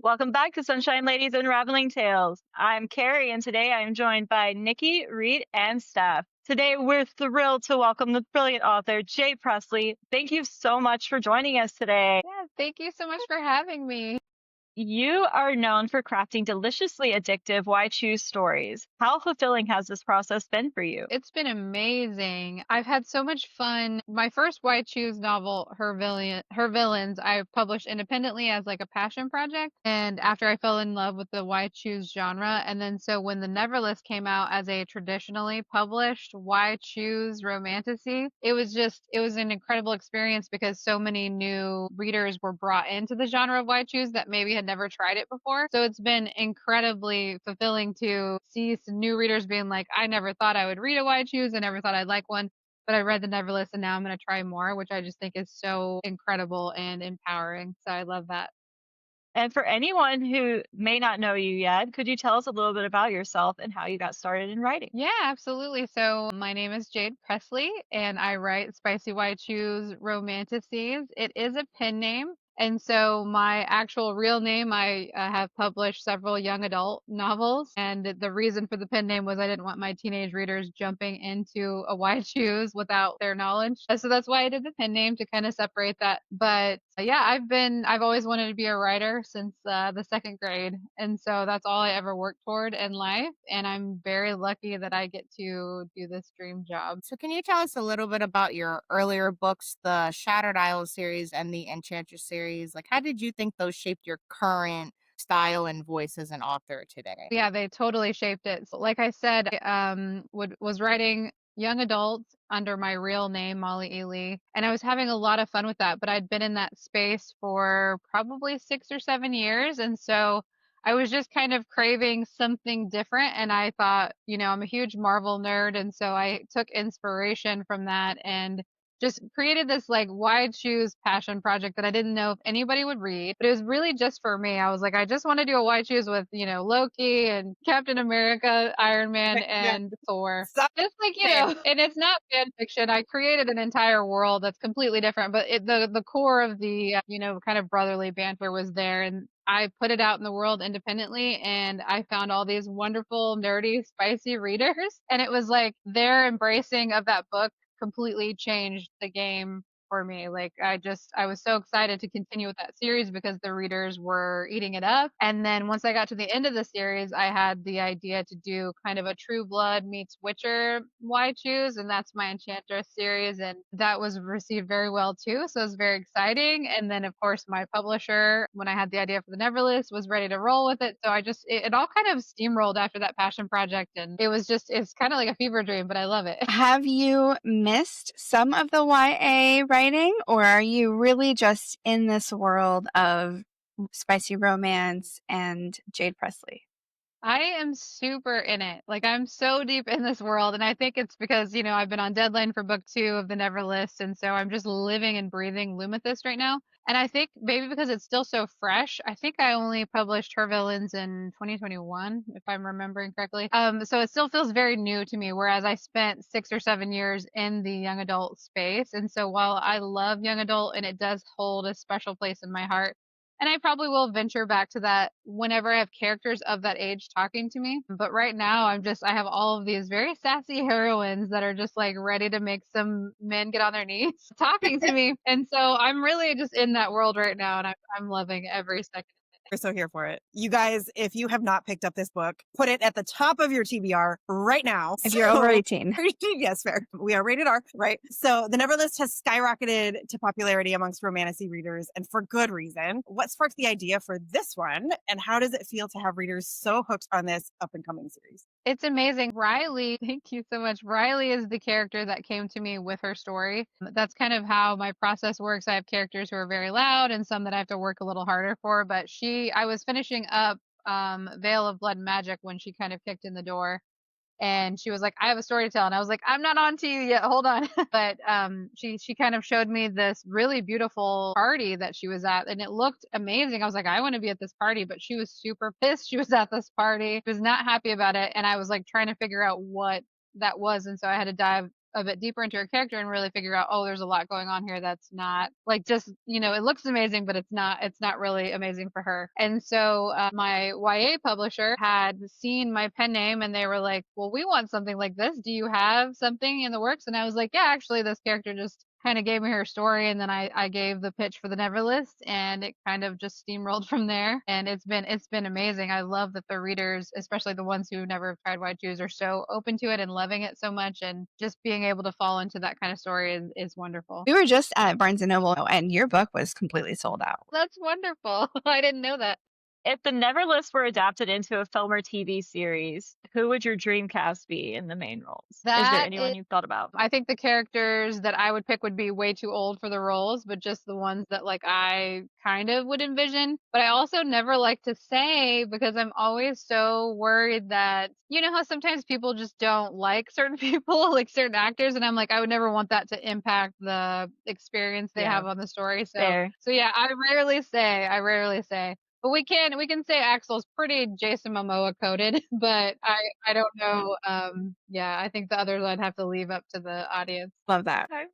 Welcome back to Sunshine Ladies Unraveling Tales. I'm Carrie, and today I am joined by Nikki, Reed, and Steph. Today, we're thrilled to welcome the brilliant author, Jade Presley. Thank you so much for joining us today. Yeah, thank you so much for having me. You are known for crafting deliciously addictive Why Choose stories. How fulfilling has this process been for you? It's been amazing. I've had so much fun. My first Why Choose novel, Her Villains, I published independently as like a passion project. And after I fell in love with the Why Choose genre, and then so when the Neverlist came out as a traditionally published Why Choose romantasy, it was an incredible experience because so many new readers were brought into the genre of Why Choose that maybe had never tried it before. So it's been incredibly fulfilling to see some new readers being like, I never thought I would read a Why Choose. I never thought I'd like one, but I read the Neverlist and now I'm going to try more, which I just think is so incredible and empowering. So I love that. And for anyone who may not know you yet, could you tell us a little bit about yourself and how you got started in writing? Yeah, absolutely. So my name is Jade Presley and I write Spicy Why Choose romantasies. It is a pen name. And so my actual real name, I have published several young adult novels. And the reason for the pen name was I didn't want my teenage readers jumping into a Why Choose without their knowledge. So that's why I did the pen name to kind of separate that. But yeah, I've always wanted to be a writer since the second grade. And so that's all I ever worked toward in life. And I'm very lucky that I get to do this dream job. So, can you tell us a little bit about your earlier books, the Shattered Isle series and the Enchantress series? Like, how did you think those shaped your current style and voice as an author today? Yeah, they totally shaped it. So, like I said, was writing young adults under my real name, Molly Ely, and I was having a lot of fun with that. But I'd been in that space for probably 6 or 7 years, and so I was just kind of craving something different. And I thought, I'm a huge Marvel nerd, and so I took inspiration from that and just created this like wide choose passion project that I didn't know if anybody would read, but it was really just for me. I was like, I just want to do a wide choose with, Loki and Captain America, Iron Man, Right, yeah. and Thor. Same. Just like, and it's not fan fiction. I created an entire world that's completely different, but the core of the, kind of brotherly banter was there. And I put it out in the world independently and I found all these wonderful, nerdy, spicy readers. And it was like their embracing of that book completely changed the game for me. Like I was so excited to continue with that series because the readers were eating it up. And then once I got to the end of the series, I had the idea to do kind of a True Blood meets Witcher Why Choose, and that's my Enchantress series, and that was received very well too. So it was very exciting. And then of course my publisher, when I had the idea for the Neverlist, was ready to roll with it. So it all kind of steamrolled after that passion project, and it's kind of like a fever dream, but I love it. Have you missed some of the YA writing, or are you really just in this world of spicy romance and Jade Presley? I am super in it. Like I'm so deep in this world, and I think it's because, I've been on deadline for book 2 of the Neverlist, and so I'm just living and breathing Lumithis right now. And I think maybe because it's still so fresh, I think I only published Her Villains in 2021, if I'm remembering correctly. So it still feels very new to me, whereas I spent 6 or 7 years in the young adult space. And so while I love young adult and it does hold a special place in my heart, and I probably will venture back to that whenever I have characters of that age talking to me. But right now, I have all of these very sassy heroines that are just like ready to make some men get on their knees talking to me. And so I'm really just in that world right now, and I'm loving every second. We're so here for it. You guys, if you have not picked up this book, put it at the top of your TBR right now. If you're over 18. Yes, fair. We are rated R, right? So the Neverlist has skyrocketed to popularity amongst romantasy readers, and for good reason. What sparked the idea for this one, and how does it feel to have readers so hooked on this up-and-coming series? It's amazing. Riley, thank you so much. Riley is the character that came to me with her story. That's kind of how my process works. I have characters who are very loud and some that I have to work a little harder for. But I was finishing up Veil of Blood and Magic when she kind of kicked in the door. And she was like, I have a story to tell. And I was like, I'm not on to you yet. Hold on. But she kind of showed me this really beautiful party that she was at. And it looked amazing. I was like, I want to be at this party. But she was super pissed she was at this party. She was not happy about it. And I was like trying to figure out what that was. And so I had to dive a bit deeper into her character and really figure out, oh, there's a lot going on here that's not like just, it looks amazing, but it's not really amazing for her. And so my YA publisher had seen my pen name and they were like, well, we want something like this. Do you have something in the works? And I was like, yeah, actually, this character just kind of gave me her story, and then I gave the pitch for the Never List, and it kind of just steamrolled from there. And it's been amazing. I love that the readers, especially the ones who never have tried White Shoes, are so open to it and loving it so much, and just being able to fall into that kind of story is wonderful. We were just at Barnes and Noble, and your book was completely sold out. That's wonderful. I didn't know that. If the Never List were adapted into a film or TV series, who would your dream cast be in the main roles? Is there That anyone is- you've thought about? I think the characters that I would pick would be way too old for the roles, but just the ones that like I kind of would envision. But I also never like to say because I'm always so worried that you know how sometimes people just don't like certain people, like certain actors, and I'm like I would never want that to impact the experience they Yeah. have on the story. So Fair. so yeah, I rarely say. But we can say Axel's pretty Jason Momoa coded, but I don't know. Yeah, I think the others I'd have to leave up to the audience. Love that. Okay.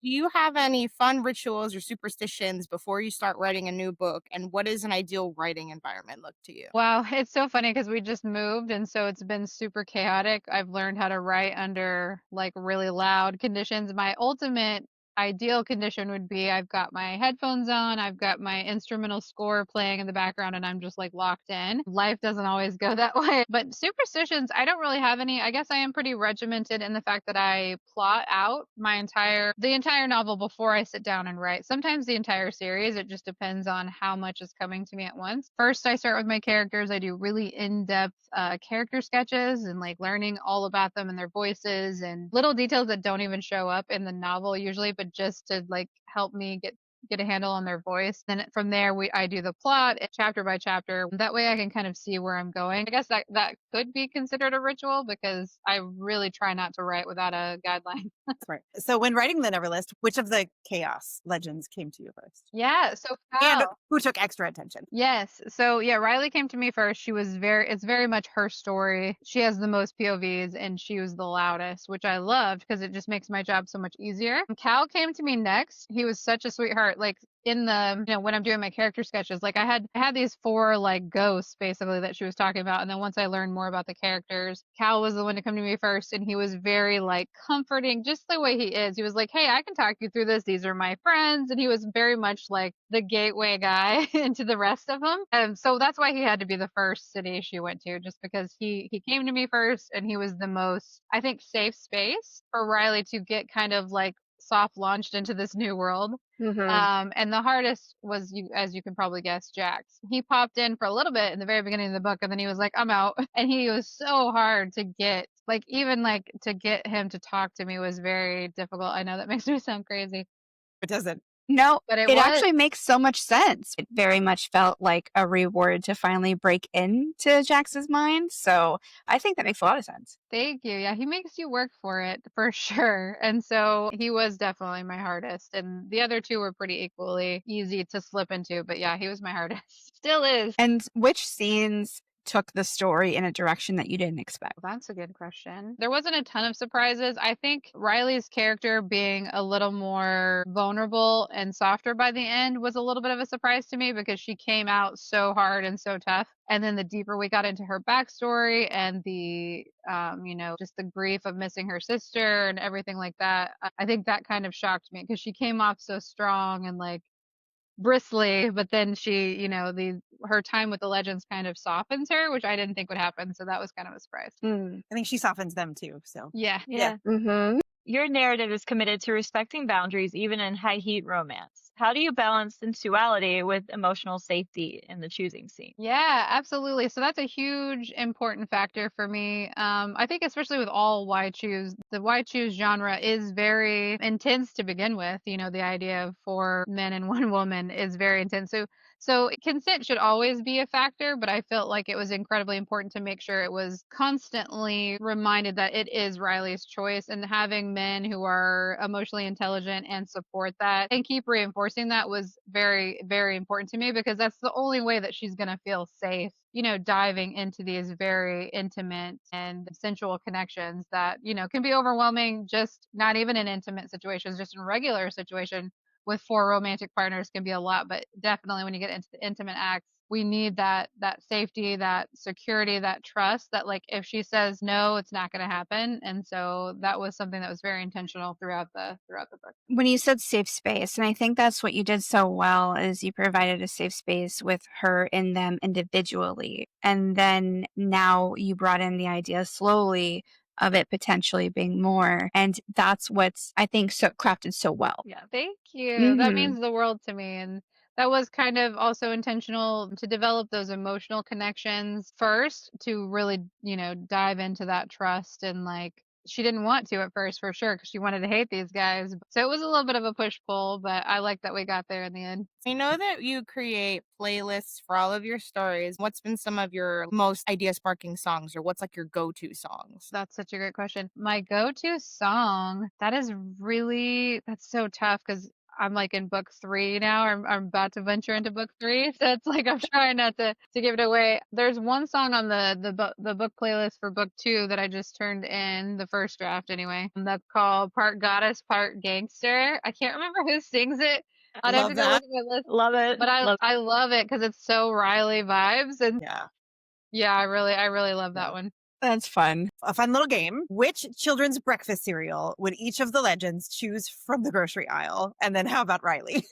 Do you have any fun rituals or superstitions before you start writing a new book? And what does an ideal writing environment look to you? Wow, it's so funny because we just moved and so it's been super chaotic. I've learned how to write under like really loud conditions. My ultimate ideal condition would be I've got my headphones on, I've got my instrumental score playing in the background, and I'm just like locked in. Life doesn't always go that way. But superstitions, I don't really have any. I guess I am pretty regimented in the fact that I plot out the entire novel before I sit down and write. Sometimes the entire series. It just depends on how much is coming to me at once. First, I start with my characters. I do really in-depth character sketches and like learning all about them and their voices and little details that don't even show up in the novel usually, but just to like help me get a handle on their voice. Then from there I do the plot chapter by chapter. That way I can kind of see where I'm going. I guess that could be considered a ritual because I really try not to write without a guideline. Smart. So when writing the Never List, which of the chaos legends came to you first? Yeah, so And Cal. who took extra attention? Yes. So yeah, Riley came to me first. It's very much her story. She has the most POVs and she was the loudest, which I loved because it just makes my job so much easier. And Cal came to me next. He was such a sweetheart. Like in the, when I'm doing my character sketches, like I had these 4 like ghosts basically that she was talking about. And then once I learned more about the characters, Cal was the one to come to me first. And he was very like comforting, just the way he is. He was like, hey, I can talk you through this. These are my friends. And he was very much like the gateway guy into the rest of them. And so that's why he had to be the first city she went to, just because he came to me first and he was the most, I think, safe space for Riley to get kind of like soft launched into this new world. And the hardest was as you can probably guess, Jax. He popped in for a little bit in the very beginning of the book and then he was like, I'm out. And he was so hard to get, like even like to get him to talk to me was very difficult. I know that makes me sound crazy. It doesn't. No, But it it was- actually makes so much sense. It very much felt like a reward to finally break into Jax's mind. So I think that makes a lot of sense. Thank you. Yeah, he makes you work for it for sure. And so he was definitely my hardest. And the other 2 were pretty equally easy to slip into. But yeah, he was my hardest. Still is. And which scenes took the story in a direction that you didn't expect? That's a good question. There wasn't a ton of surprises. I think Riley's character being a little more vulnerable and softer by the end was a little bit of a surprise to me because she came out so hard and so tough. And then the deeper we got into her backstory and the, just the grief of missing her sister and everything like that, I think that kind of shocked me because she came off so strong and like bristly, but then she, her time with the legends kind of softens her, which I didn't think would happen. So that was kind of a surprise. I think she softens them too. So Yeah. Yeah. Mm-hmm. Your narrative is committed to respecting boundaries even in high heat romance. How do you balance sensuality with emotional safety in the choosing scene? Yeah, absolutely. So that's a huge important factor for me. I think especially with all Y choose, the Y choose genre is very intense to begin with. The idea of 4 men and 1 woman is very intense. So So consent should always be a factor, but I felt like it was incredibly important to make sure it was constantly reminded that it is Riley's choice, and having men who are emotionally intelligent and support that and keep reinforcing that was very, very important to me, because that's the only way that she's going to feel safe, diving into these very intimate and sensual connections that, can be overwhelming, just not even in intimate situations, just in regular situation with four romantic partners can be a lot, but definitely when you get into the intimate acts, we need that safety, that security, that trust that, like, if she says no, it's not going to happen. And so that was something that was very intentional throughout the book. When you said safe space, and I think that's what you did so well, is you provided a safe space with her in them individually. And then now you brought in the idea slowly of it potentially being more. And that's what's, I think, so crafted so well. Yeah, thank you. That Mhm. means the world to me. And that was kind of also intentional to develop those emotional connections first, to really, dive into that trust. And like, she didn't want to at first, for sure, because she wanted to hate these guys. So it was a little bit of a push pull, but I like that we got there in the end. I know that you create playlists for all of your stories. What's been some of your most idea sparking songs, or what's like your go to songs? That's such a great question. My go-to song, that's so tough, because I'm like in book 3 now. I'm about to venture into book 3, so it's like I'm trying not to give it away. There's one song on the book playlist for book 2 that I just turned in, the first draft anyway. And that's called Part Goddess, Part Gangster. I can't remember who sings it. I'd have Love to go that. look at my list, Love it. but I love it because it's so Riley vibes. And Yeah. yeah, I really love that Yeah. one. That's fun. A fun little game. Which children's breakfast cereal would each of the legends choose from the grocery aisle? And then how about Riley?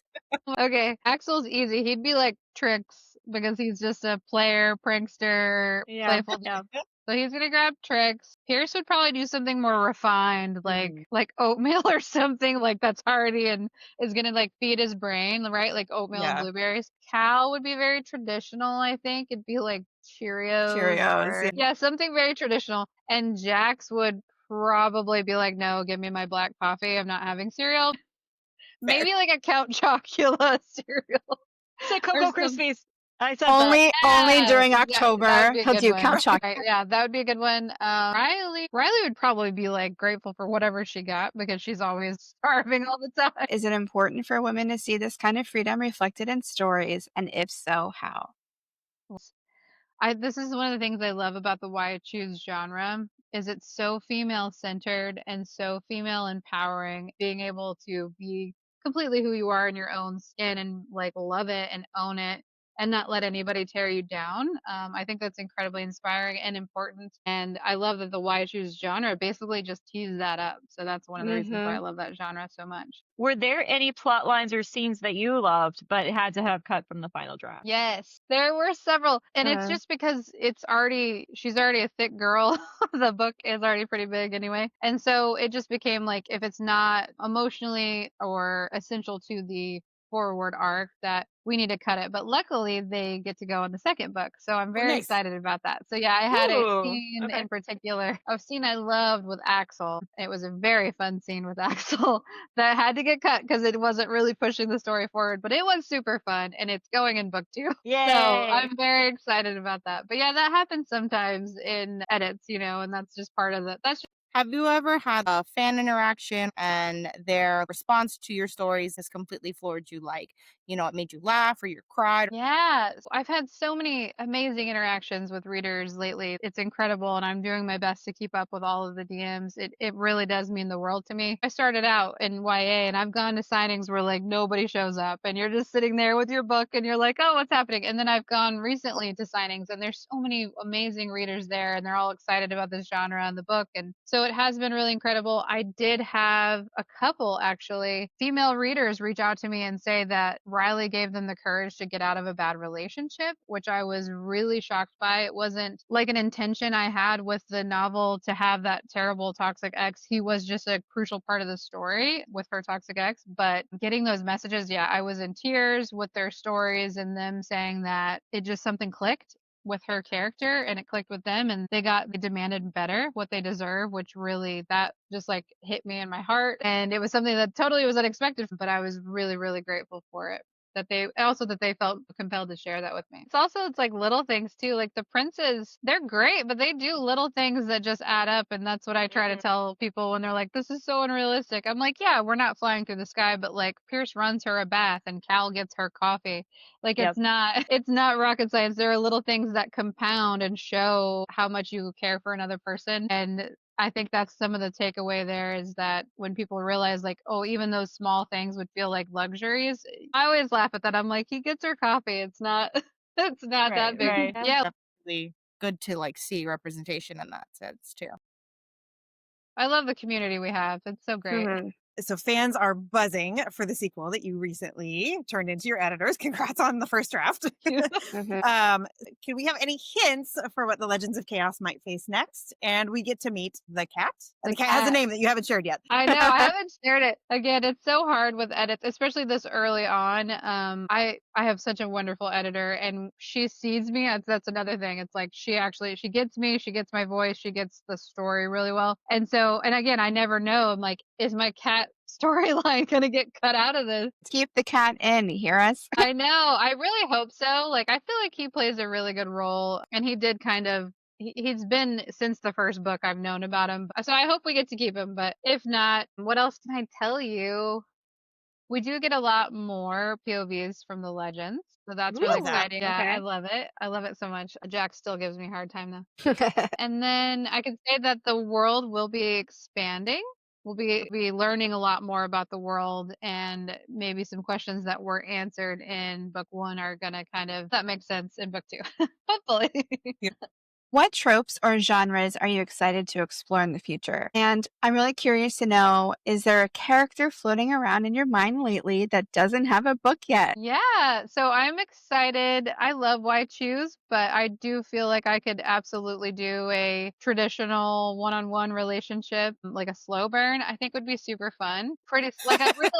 Okay, Axel's easy. He'd be like Trix, because he's just a player, prankster, Yeah. playful. Yeah. So he's gonna grab Trix. Pierce would probably do something more refined, like Mhm. like oatmeal or something like that's hearty and is gonna like feed his brain, right? Like oatmeal and Yeah. blueberries. Cal would be very traditional, I think. It'd be like Cheerios, Cheerios, or yeah, something very traditional. And Jax would probably be like, no, give me my black coffee. I'm not having cereal. Fair. Maybe like a Count Chocula cereal Say or Cocoa some. Krispies. I said that. only during Yeah, that October would be a he'll good do one. Count Chocula. Right, yeah, that would be a good one. Riley would probably be like grateful for whatever she got, because she's always starving all the time. Is it important for women to see this kind of freedom reflected in stories? And if so, how? This is one of the things I love about the Why I Choose genre, is it's so female centered and so female empowering, being able to be completely who you are in your own skin and like love it and own it and not let anybody tear you down. I think that's incredibly inspiring and important. And I love that the Why I Choose genre basically just teases that up. So that's one of the reasons why I love that genre so much. Were there any plot lines or scenes that you loved but had to have cut from the final draft? Yes, there were several. And it's Uh, just because she's already a thick girl. The book is already pretty big anyway. And so it just became like, if it's not emotionally or essential to the forward arc, that we need to cut it. But luckily they get to go in the second book. So I'm Oh, very nice. excited about that. So yeah, I had a Ooh, scene okay. in particular, a scene I loved with Axel. It was a very fun scene with Axel that had to get cut because it wasn't really pushing the story forward, but it was super fun and it's going in book 2. So Yay. I'm very excited about that. But yeah, that happens sometimes in edits, and that's just part of it. That's Have you ever had a fan interaction and their response to your stories has completely floored you? Like, it made you laugh or you cried? Yeah, I've had so many amazing interactions with readers lately. It's incredible, and I'm doing my best to keep up with all of the DMs. It really does mean the world to me. I started out in YA, and I've gone to signings where like nobody shows up, and you're just sitting there with your book, and you're like, oh, what's happening? And then I've gone recently to signings, and there's so many amazing readers there, and they're all excited about this genre and the book, and so it has been really incredible. I did have a couple actually female readers reach out to me and say that Riley gave them the courage to get out of a bad relationship, which I was really shocked by. It wasn't like an intention I had with the novel to have that terrible toxic ex. He was just a crucial part of the story with her toxic ex. But getting those messages, yeah, I was in tears with their stories and them saying that it just something clicked with her character and it clicked with them, and they demanded better, what they deserve, which really, that just like hit me in my heart, and it was something that totally was unexpected, but I was really, really grateful for it. that they felt compelled to share that with me. It's like little things too. Like the princes, they're great, but they do little things that just add up. And that's what I try to tell people when they're like, this is so unrealistic. I'm like, yeah, we're not flying through the sky, but like Pierce runs her a bath and Cal gets her coffee. Like Yep. it's not rocket science. There are little things that compound and show how much you care for another person. And I think that's some of the takeaway there is that when people realize like, oh, even those small things would feel like luxuries. I always laugh at that. I'm like, he gets her coffee. It's not it's not that Right, big. right. Yeah. Definitely good to like see representation in that sense too. I love the community we have. It's so great. Mhm. So fans are buzzing for the sequel that you recently turned into your editors. Congrats on the first draft. Mhm. Can we have any hints for what the Legends of Chaos might face next? And we get to meet the cat. And the cat has a cat. name that you haven't shared yet. I know. I haven't shared it. Again, it's so hard with edits, especially this early on. I have such a wonderful editor and she sees me. That's another thing. It's like she gets me, she gets my voice, she gets the story really well. And again, I never know. I'm like, is my cat storyline gonna get cut out of this? Keep the cat in. You hear us? I know. I really hope so. Like, I feel like he plays a really good role, and he did kind of. He's been since the first book I've known about him. So I hope we get to keep him. But if not, what else can I tell you? We do get a lot more POVs from the legends. So that's really Ooh, exciting. Yeah, okay. I love it. I love it so much. Jack still gives me a hard time though. And then I can say that the world will be expanding. We'll be learning a lot more about the world, and maybe some questions that were answered in book 1 are gonna that makes sense in book 2. Hopefully. What tropes or genres are you excited to explore in the future? And I'm really curious to know, is there a character floating around in your mind lately that doesn't have a book yet? Yeah, so I'm excited. I love Why Choose, but I do feel like I could absolutely do a traditional one-on-one relationship, like a slow burn. I think would be super fun. Like a real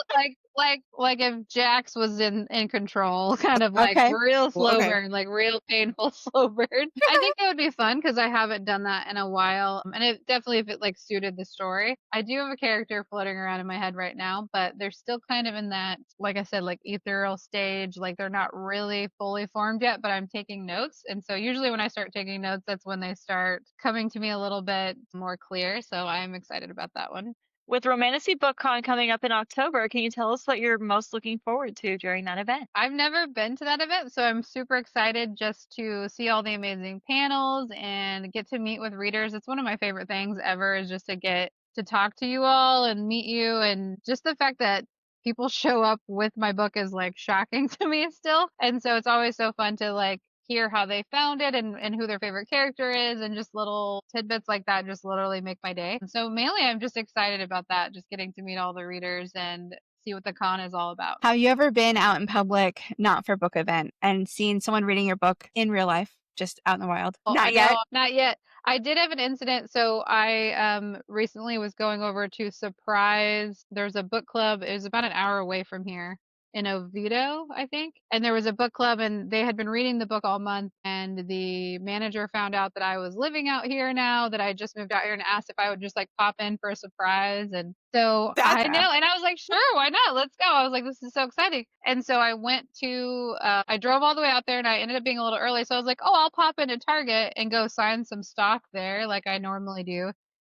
like if Jax was in control, kind of like Okay. real slow okay. burn, like real painful slow burn. I think that would be fun because I haven't done that in a while. And it definitely if it like suited the story. I do have a character floating around in my head right now, but they're still kind of in that, like I said, like ethereal stage. Like they're not really fully formed yet, but I'm taking notes. And so usually when I start taking notes, that's when they start coming to me a little bit more clear. So I'm excited about that one. With Romantasy BookCon coming up in October, can you tell us what you're most looking forward to during that event? I've never been to that event, so I'm super excited just to see all the amazing panels and get to meet with readers. It's one of my favorite things ever is just to get to talk to you all and meet you, and just the fact that people show up with my book is like shocking to me still. And so it's always so fun to like hear how they found it and who their favorite character is, and just little tidbits like that just literally make my day. So mainly I'm just excited about that, just getting to meet all the readers and see what the con is all about. Have you ever been out in public, not for book event, and seen someone reading your book in real life, just out in the wild? Not yet. No, not yet. I did have an incident. So I recently was going over to Surprise. There's a book club. It was about an hour away from here in Oviedo, I think. And there was a book club and they had been reading the book all month. And the manager found out that I was living out here now, that I just moved out here, and asked if I would just like pop in for a surprise. And so I know. And I was like, sure, why not? Let's go. I was like, this is so exciting. And so I went to, I drove all the way out there and I ended up being a little early. So I was like, oh, I'll pop into Target and go sign some stock there like I normally do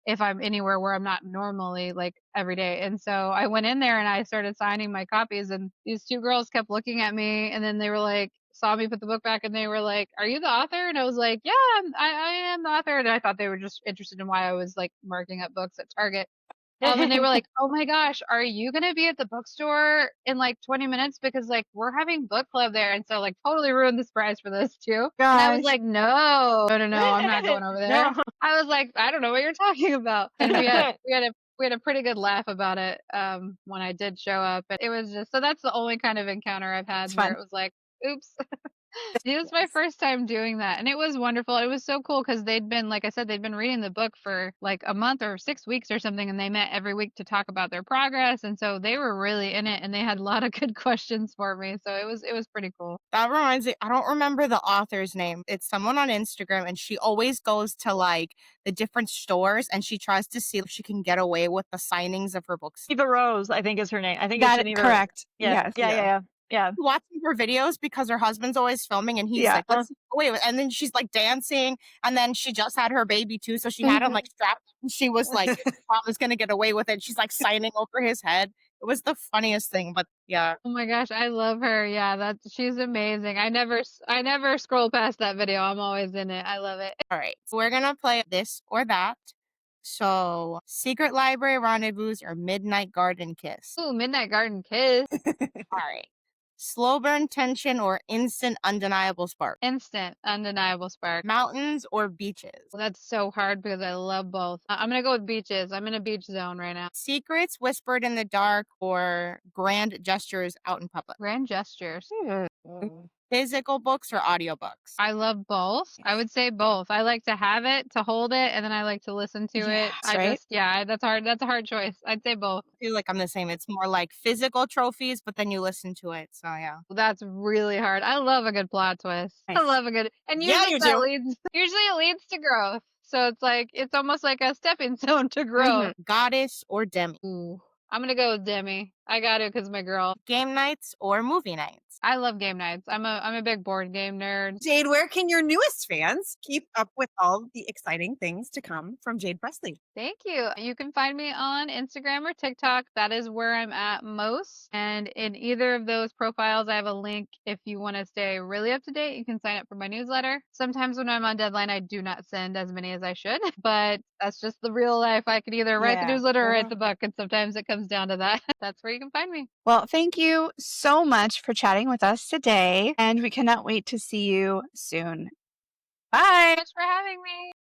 if I'm anywhere where I'm not normally like every day. And so I went in there and I started signing my copies, and these 2 girls kept looking at me, and then they were like, saw me put the book back and they were like, are you the author? And I was like, yeah, I am the author. And I thought they were just interested in why I was like marking up books at Target. And they were like, oh my gosh, are you going to be at the bookstore in like 20 minutes? Because like we're having book club there. And so like totally ruined the surprise for this too. And I was Gosh. like, no, I'm not going over there. No. I was like, I don't know what you're talking about. And we had a pretty good laugh about it when I did show up. And it was just, so that's the only kind of encounter I've had It's where fun. it was like, oops. It was my first time doing that, and it was wonderful. It was so cool because they'd been, like I said, they'd been reading the book for like a month or 6 weeks or something, and they met every week to talk about their progress, and so they were really in it, and they had a lot of good questions for me. So it was pretty cool. That reminds me, I don't remember the author's name. It's someone on Instagram, and she always goes to like the different stores and she tries to see if she can get away with the signings of her books. Eva Rose, I think is her name. I think it's That Geneva. correct. Yeah. Yes. Yeah. Yeah. watching her videos because her husband's always filming and he's Yeah. like, let's wait. And then she's like dancing. And then she just had her baby too. So she had him like strapped. And she was like, Mom is going to get away with it. She's like signing over his head. It was the funniest thing. But yeah. Oh my gosh, I love her. Yeah, she's amazing. I never scroll past that video. I'm always in it. I love it. All right. So we're going to play this or that. So Secret Library Rendezvous or Midnight Garden Kiss. Ooh, Midnight Garden Kiss. All right. Slow burn tension or instant undeniable spark. Instant, undeniable spark. Mountains or beaches. Well, that's so hard because I love both. I'm gonna go with beaches. I'm in a beach zone right now. Secrets whispered in the dark or grand gestures out in public. Grand gestures. Physical books or audiobooks. I love both. I would say both. I like to have it, to hold it, and then I like to listen to it. Yes, right? That's hard. That's a hard choice. I'd say both. I feel like I'm the same. It's more like physical trophies, but then you listen to it. So yeah. That's really hard. I love a good plot twist. I Nice. love a good, and Yeah, usually you that do. usually it leads to growth. So it's almost like a stepping stone to growth. Goddess or Demi. Ooh, I'm gonna go with Demi. I got it because my girl. Game nights or movie nights. I love game nights. I'm a big board game nerd. Jade, where can your newest fans keep up with all the exciting things to come from Jade Presley? Thank you. You can find me on Instagram or TikTok. That is where I'm at most. And in either of those profiles, I have a link. If you want to stay really up to date, you can sign up for my newsletter. Sometimes when I'm on deadline, I do not send as many as I should, but that's just the real life. I could either write the Yeah. newsletter or write the book, and sometimes it comes down to that. That's where you can find me. Well, thank you so much for chatting with us today, and we cannot wait to see you soon. Bye. Thanks for having me.